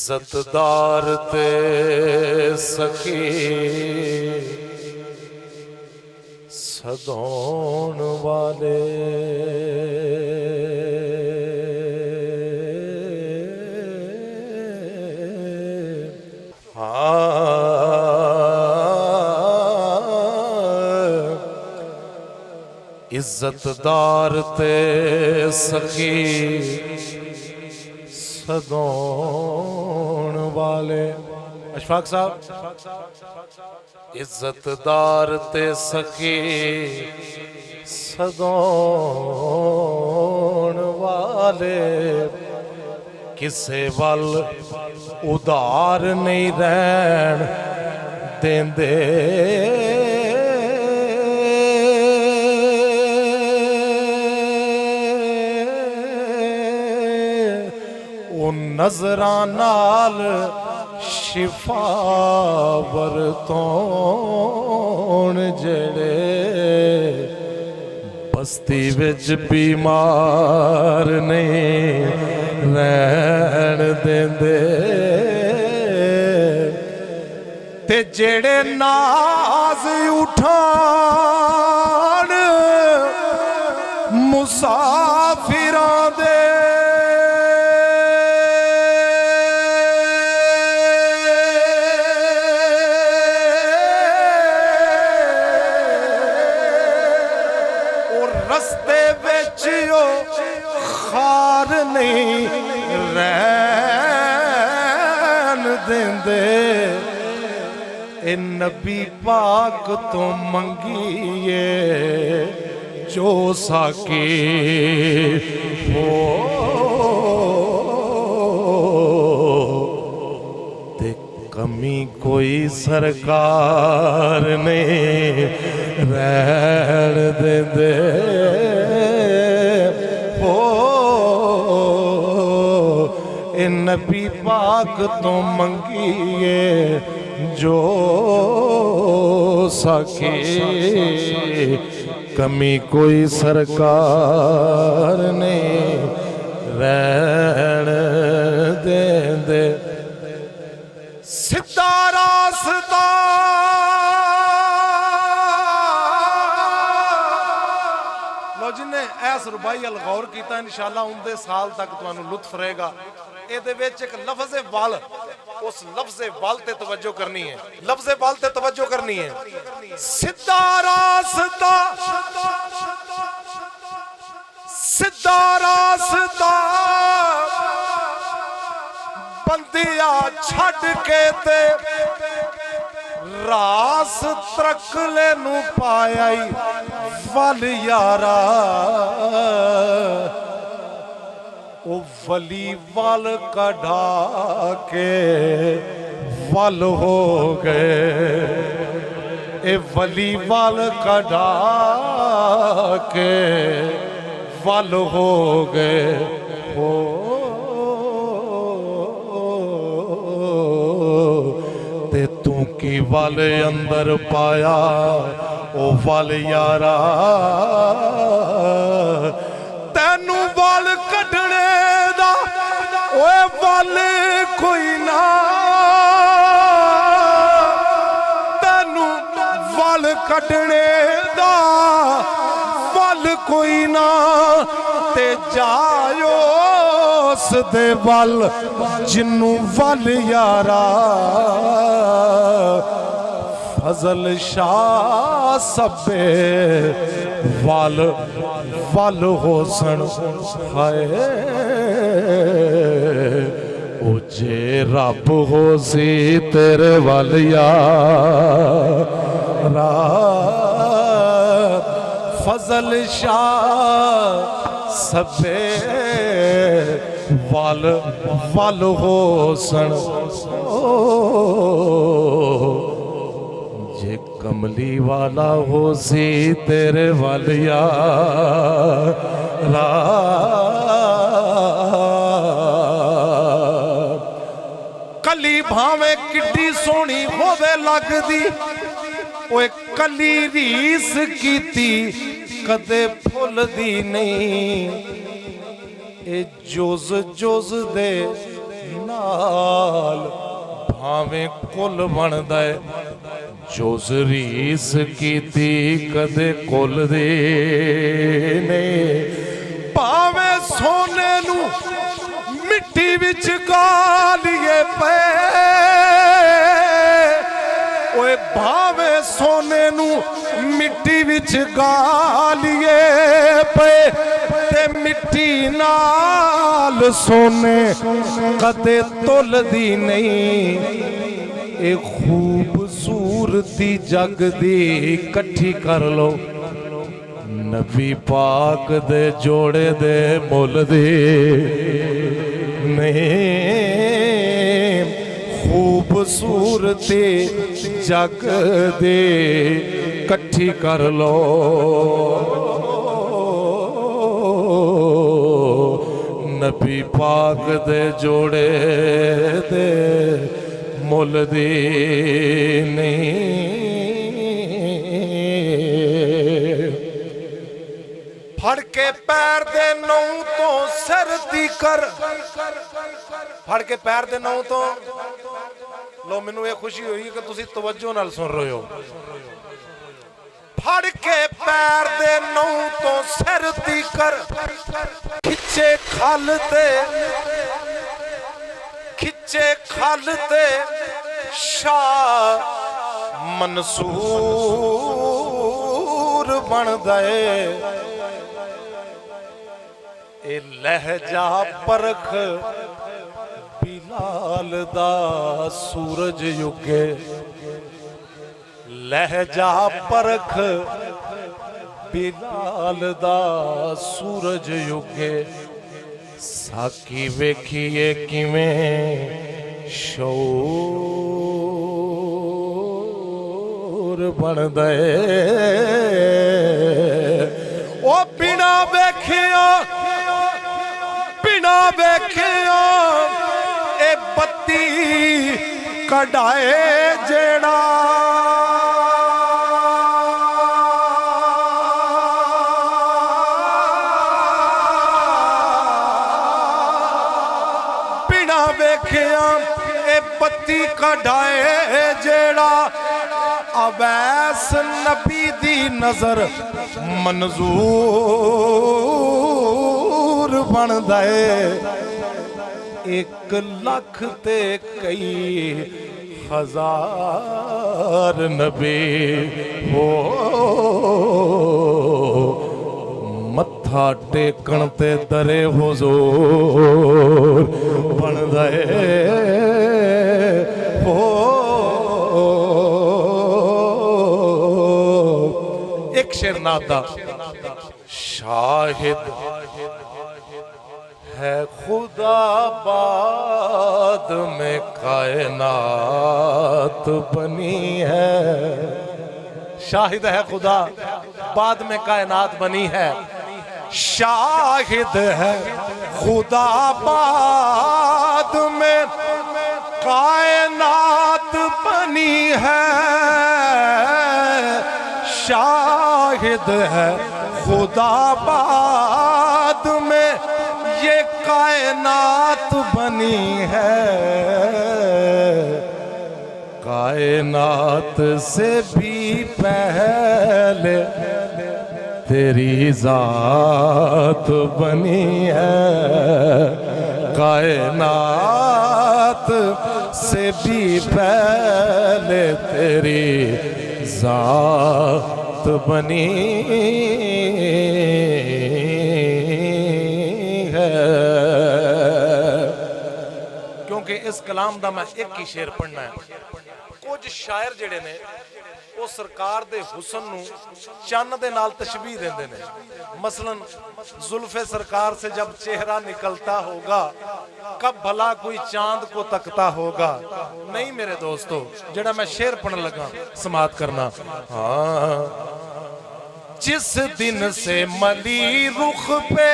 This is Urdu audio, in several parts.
عزتدار تے سخی سدون والے عزتدار تے سخی سدون والے اشفاق صاحب عزتدار تے سخی سدون والے کسے وال ادار نہیں رہن دیندے نظراں نال شفا ورتون جڑے بستی وچ بیمار نہیں رہن دیندے تے جڑے ناز اٹھان مسافراں دے رستے ویچیو خار نہیں رہن دیندے اے نبی پاک تو منگیے جو ساکی ہو تے کمی کوئی سرکار نہیں رہن دیندے اے نبی پاک تو منگیے جو ساکے کمی کوئی سرکار نہیں رہن دیندے سدھا راستہ جن نے ایس ربائی الغور کیتا انشاءاللہ اندے سال تک تو انہوں لطف رہے گا اے دے ویچ ایک لفظ وال اس لفظ وال تے توجہ کرنی ہے لفظ وال تے توجہ کرنی ہے سدھا راستہ سدھا راستہ بندیا چھڑ کے تے راس ترکلے نو پایائی ول یارا او ولی ول کڑھا کے ول ہو گئے اے ولی ول کڑھا کے ول ہو گئے تے تو کی ول اندر پایا او ول یارا تینو ول کٹنے دا اوے ول کوئی نہ تینو ول کٹنے دا ول کوئی نہ تے جایو اس دے ول جنو ول یارا فضل شاہ سبے ول ول حسن ہائے او جے رب ہو سی تیرے ول یار رات فضل شاہ سبے وال وال ہو سن جے کملی والا ہو سی تیرے والیا کلی بھاویں کٹی سونی ہووے لگ دی اوے کلی ریس کیتی کدے پھول دی نہیں اے جوز جوز دے نال بھاویں کل بن دے جوز ریس کیتی کدے کل دی نہیں بھاویں سونے نو مٹی وچ گالیے پے اوے بھاویں سونے نو مٹی وچ گالیے پے تے مٹی نال سونے کدے تول دی نہیں اے خوبصورتی جگ دی کٹھی کر لو نبی پاک دے جوڑے دے مول دے نہیں خوبصورتی جگ دے کٹھی کر لو نبی پاک دے جوڑے دے مول دی نہیں پھڑ کے پیر دے نو تو سر دی کر پھڑ کے پیر دے نو تو لو منو یہ خوشی ہوئی کہ تسی توجہ نال سن رہے ہو پھڑ کے پیر دے نو تو سر دی کر کھچے کھالتے شاہ منصور بن دے اے لہجہ پرکھ بلال دا سورج یگے لہجہ پرکھ بلال دا سورج یگے ساکی ویکھیے کیویں شعور بن دے او بنا ویکھیا اے بتی کڈائے جیڑا بنا ویکھیا اے بتی کڈائے جیڑا اویس نبی دی نظر منظور بن دے 1,00,000 تے کئی ہزار نبی ہو متھا ٹیکن تے درے حضور بن دے ہو ایک شعر نادا شاہد ہے خدا بعد میں کائنات بنی ہے شاہد ہے خدا بعد میں کائنات بنی ہے شاہد ہے خدا بعد میں کائنات بنی ہے شاہد ہے خدا بعد میں یہ کائنات بنی ہے کائنات سے بھی پہلے تیری ذات بنی ہے کائنات سے بھی پہلے تیری ذات بنی ہے کیونکہ اس کلام دا میں ایک ہی شعر پڑھنا ہے کچھ شاعر جڑے نے وہ سرکار دے حسن نو چاند دے نال تشبیہ دیندے نے. مثلا زلف سرکار سے جب چہرہ نکلتا ہوگا کب بھلا کوئی چاند کو تکتا ہوگا. نہیں میرے دوستو جڑا میں شعر پڑھن لگا سماعت کرنا. جس دن سے ملی رخ پہ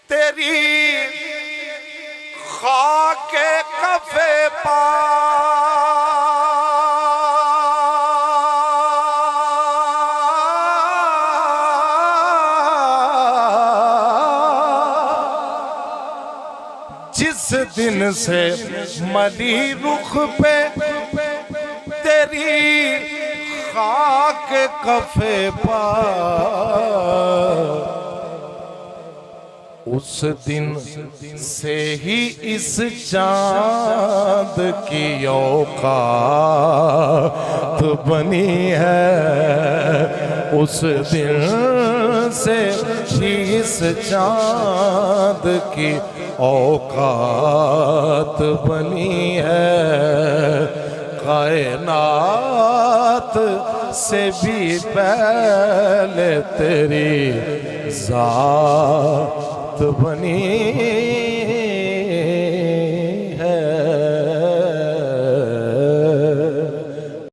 تیری خاک کفے پا جس دن سے ملی رخ پہ تیری خاک کفے پا اس دن سے ہی اس چاند کی اوقات بنی ہے. اس دن سے ہی اس چاند کی اوقات بنی ہے. کائنات سے بھی پہلے تیری ذات بنی